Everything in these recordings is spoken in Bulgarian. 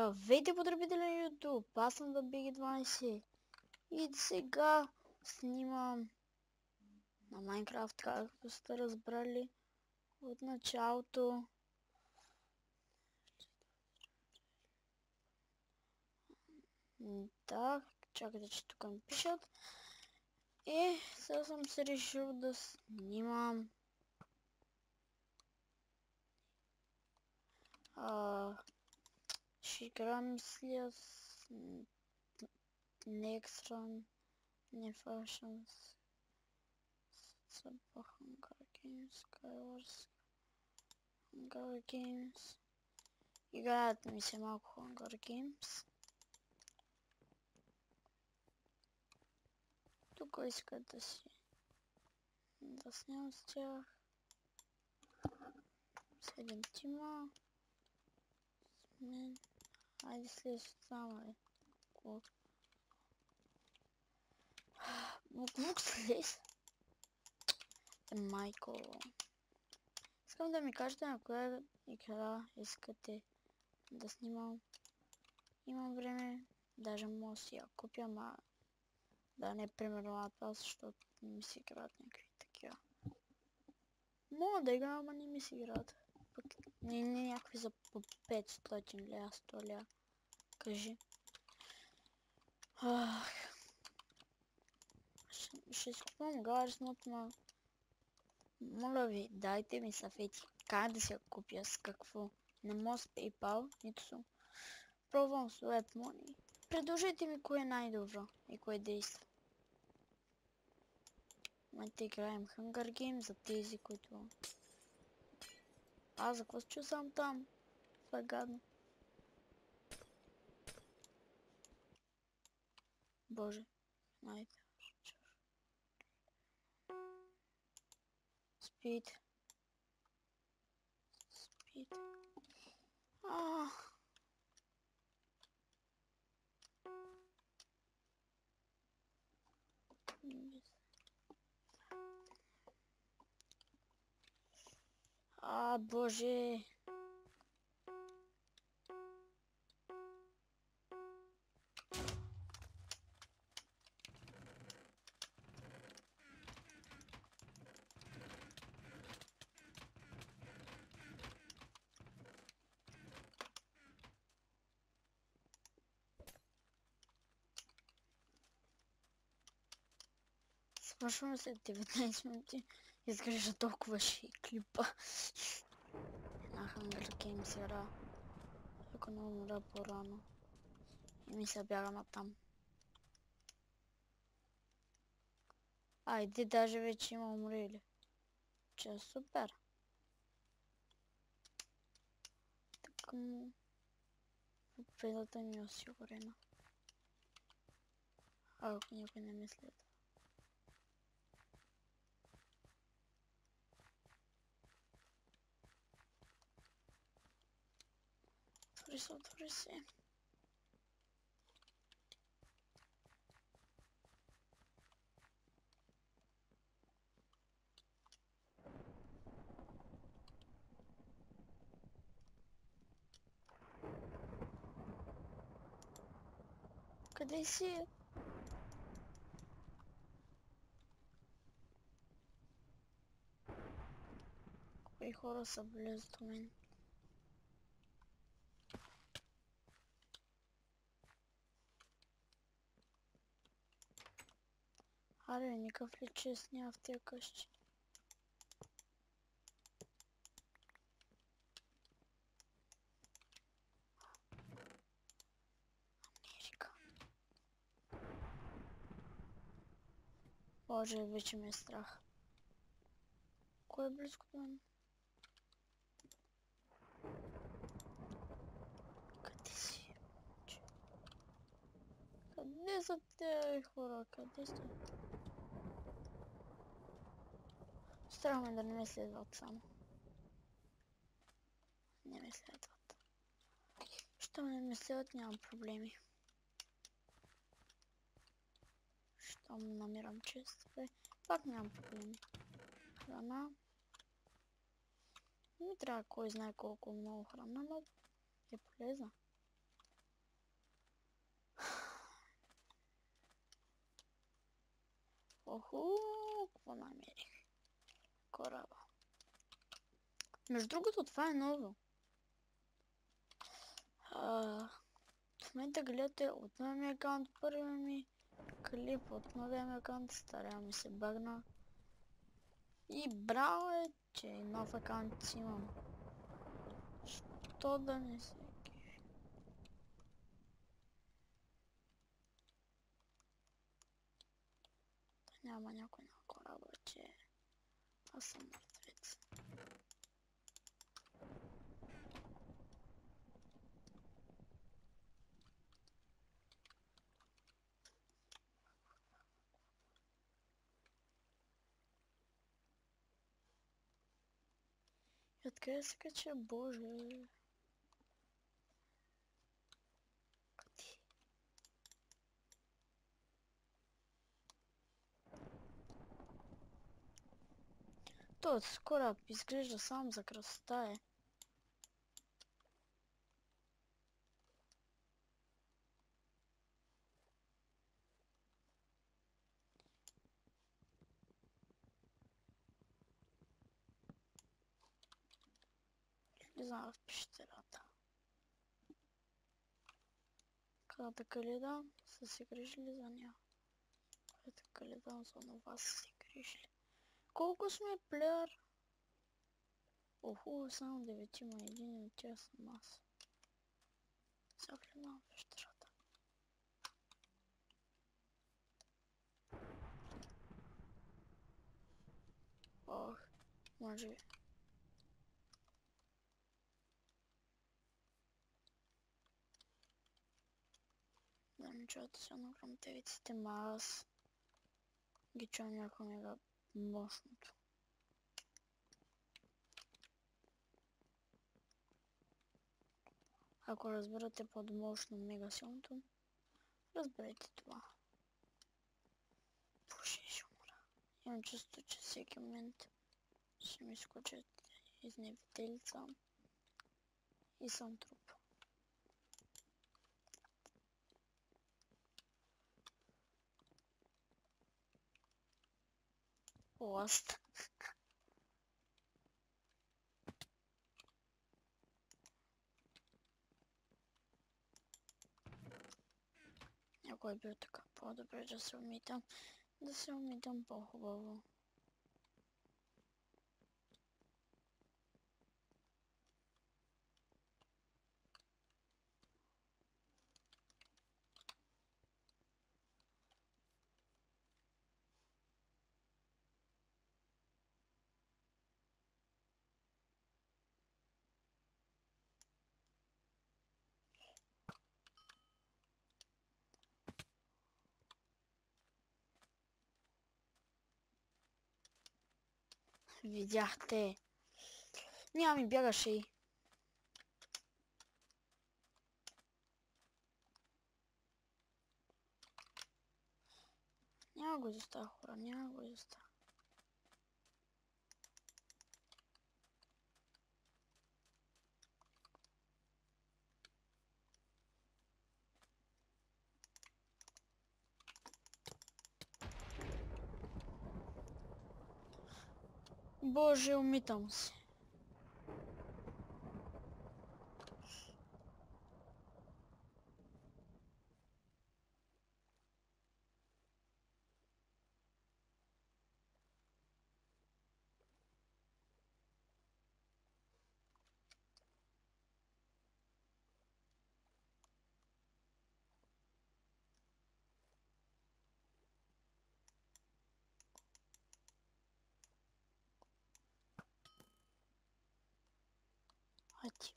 Здравейте, потребители на YouTube! Аз съм Big12 и сега снимам на Minecraft, както сте разбрали от началото. Да, чакайте, че тук ми пишат. И сега съм се решил да снимам ще играм, мисля, с Next Run, не Fashions, Hunger Games, Skywars, Hunger Games. Играят ми се малко Hunger Games. Тук искат да снимам с тях. 7 тима. С мен. Айде след само Бук слез. Майко. Искам да ми кажете на коя игра искате да снимам. Имам време. Даже мога си я купя, ма да не примерно на това, защото не ми си играят някакви такива. Мога да играм, ама не ми си играят. Пък не някакви за по 500 ля, 100 ля. Кажи. Ще си купувам Garry's Mod, ма моля ви, дайте ми съвети как да си я купя, с какво. Не мога с PayPal, нито съм. Пробвам с WebMoney. Предложете ми кое е най-добро и кое действа. В момента играем Hunger Games за тези, които... За какво се чувствам там? Това е гадно. Боже, знаете. Speed. Боже. Свършваме след 19 минути. Изглежда толкова ши клипа. На Hunger Games игра. Ако не умра по-рано. И ми се бяга натам. Айде, даже вече има умрели. Че е супер. Така му... Победата ми е осигурена. Ако никой не ме следва. Отвори се. Къде си? Кои хора са близо до мен? Аре, никакъв ли чест няма в тия къщи? Америка. Боже, вече ме е страх. Кой е близко до мен? Къде си? Къде са тези хора? Къде са? Страх ме да не ме следват само. Не ме следват. Щом не ме следват, нямам проблеми. Щом намирам честове, пак нямам проблеми. Храна. Не ми трябва кой знае колко много храна, но е полезна. Оху, какво намерих? Кораба. Между другото, това е ново. В момента гледате от новия ми акаунт, първия ми клип от новия ми акаунт, стария ми се багна. И браво е, че нов акаунт си имам. Що да не се кефи? Да няма някой на кораба, че аз съм мъртвец. И откъде се кача, боже? Къде? Този кораб изглежда сам за красота е. Влизам в пещерата. Kada kaleda са се грижили за нея. Kada kaleda за това са се грижили. Колко сме плеер? Оху, само 9 има, един от тях съм аз. Сега влизам в пещерата. Ох, може би. Да ми чуете се на громтевиците, ма аз ги чувам някакво мега мощното. Ако разбирате под мощно мега силното, разберете това. Боже, ще умра. Имам чувство, че всеки момент ще ми скочат изневиделица и съм труп. Ласт. Някой е бил така по-добре да се умитам. Да се умитам по-хубаво. Видяхте. Няма ми бягаше и. Няма го изоставя, хора, няма го изоставя. Боже, умитам се. Хайде.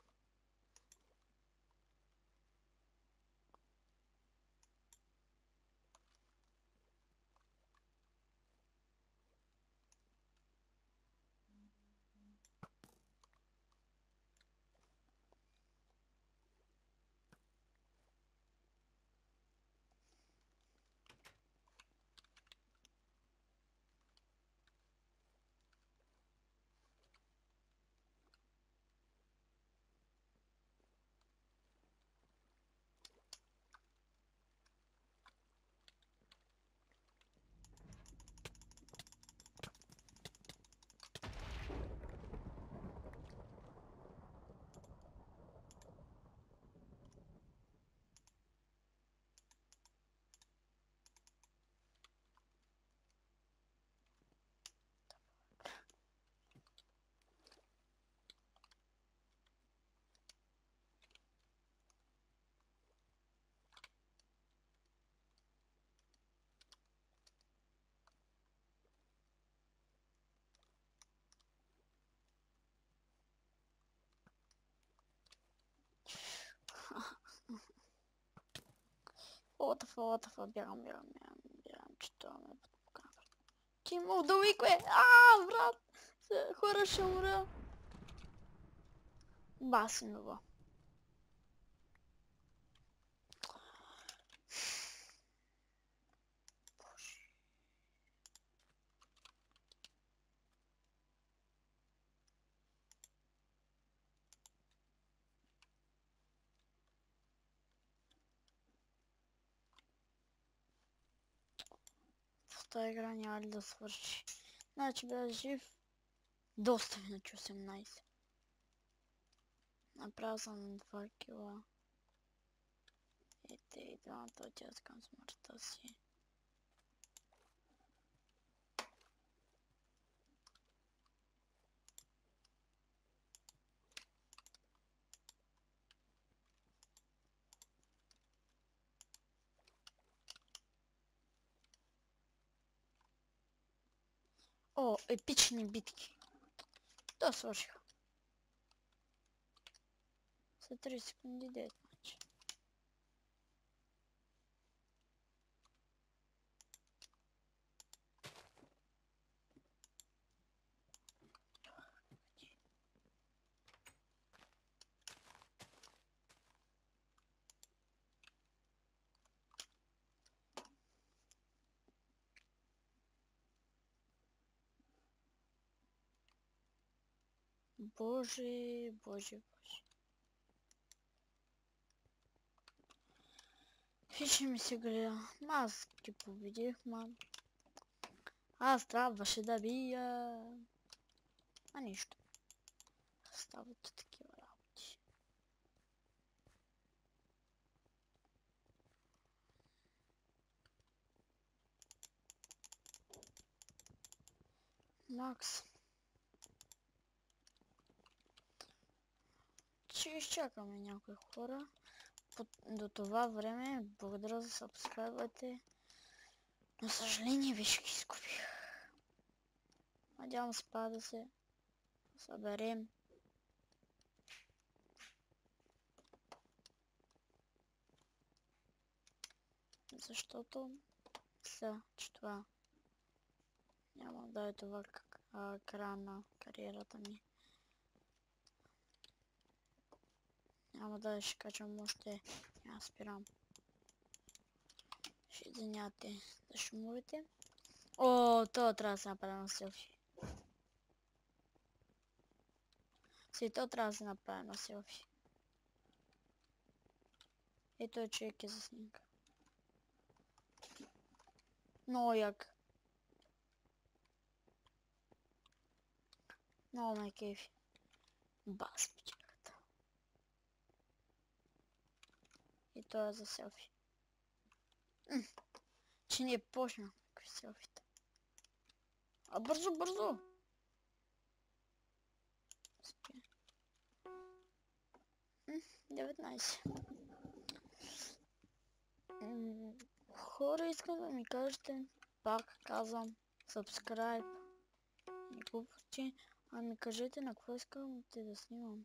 Отафа, бягам, че това ме подкара. Ти му довиквай! Брат! Хора ще умра. Басинова. В тази игра няма ли да свърши? Значи бях жив. Доста иначе 18. Направил съм 2 кила. Ете и двамата отиват към смъртта си. О, епични битки. Да, свършиха. След 3 секунди 9 значи. Боже. Фичи ми се гледа. Аз ги победих, мам. Аз трябваше да бия. А нищо. Стават такива работи. Макс. Ще изчакаме някои хора. До това време, благодаря за сабскрайбвайте. На съжаление, вече ги изгубих. Надявам се па да се съберем. Защото мисля, че това няма да е това края на кариерата ми. Няма да ще качвам още. Няма спирам. Ще извинявате за шумовете. О, това трябва да се направи на селфи. То трябва да се направи на селфи. Ето е човек е за снимка. Много як. Много ме кефи. Бас печелката. И то е за селфи. Че не е почна. Какви селфите. А бързо! Спи. 19. Хора, искам да ми кажете, пак казвам, subscribe и глупости, а ми кажете на какво искам да снимам.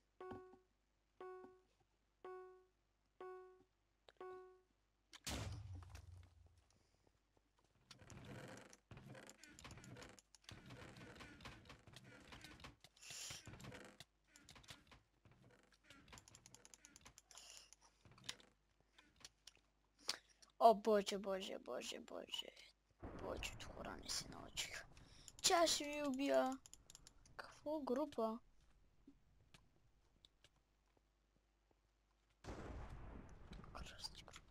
О, боже. Повечето хора не се научиха. Ча ще ви убия. Какво група? Кръсти група.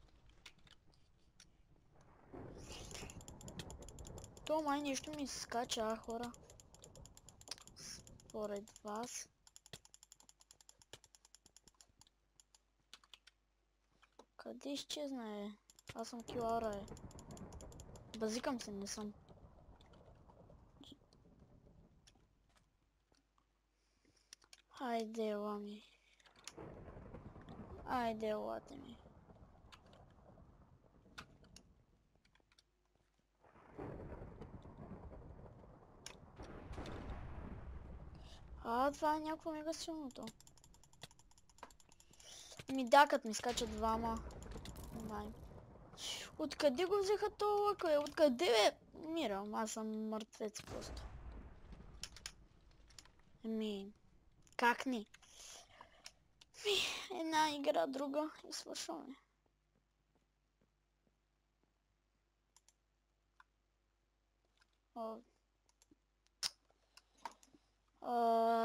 То май нещо ми се скача, хора. Според вас. Къде изчезна, Аз съм килара, Базикам се, не съм. Хайде, лами. Айде, елате ми. Това е някакво мега силното. Ми дакът ми скачат двама. Май. Откъде го взеха това лъка, бе? Откъде, бе? Умирам, аз съм мъртвец просто. Ами, как ни? Една игра, друга и свършваме.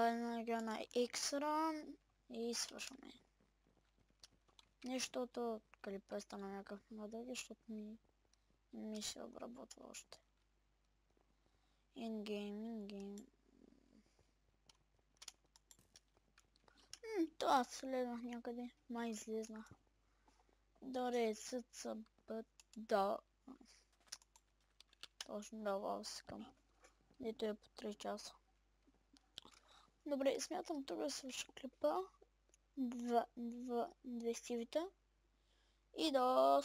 Една игра на X-Run и свършваме. Нещото клипа стана някакъв надълги, защото ми се обработва още. In-game. Това следвах някъде. Май излезнах. Доре, да. Точно давал си към. Дето е по 3 часа. Добре, смятам тук да свърша клипа. 200 вита. И до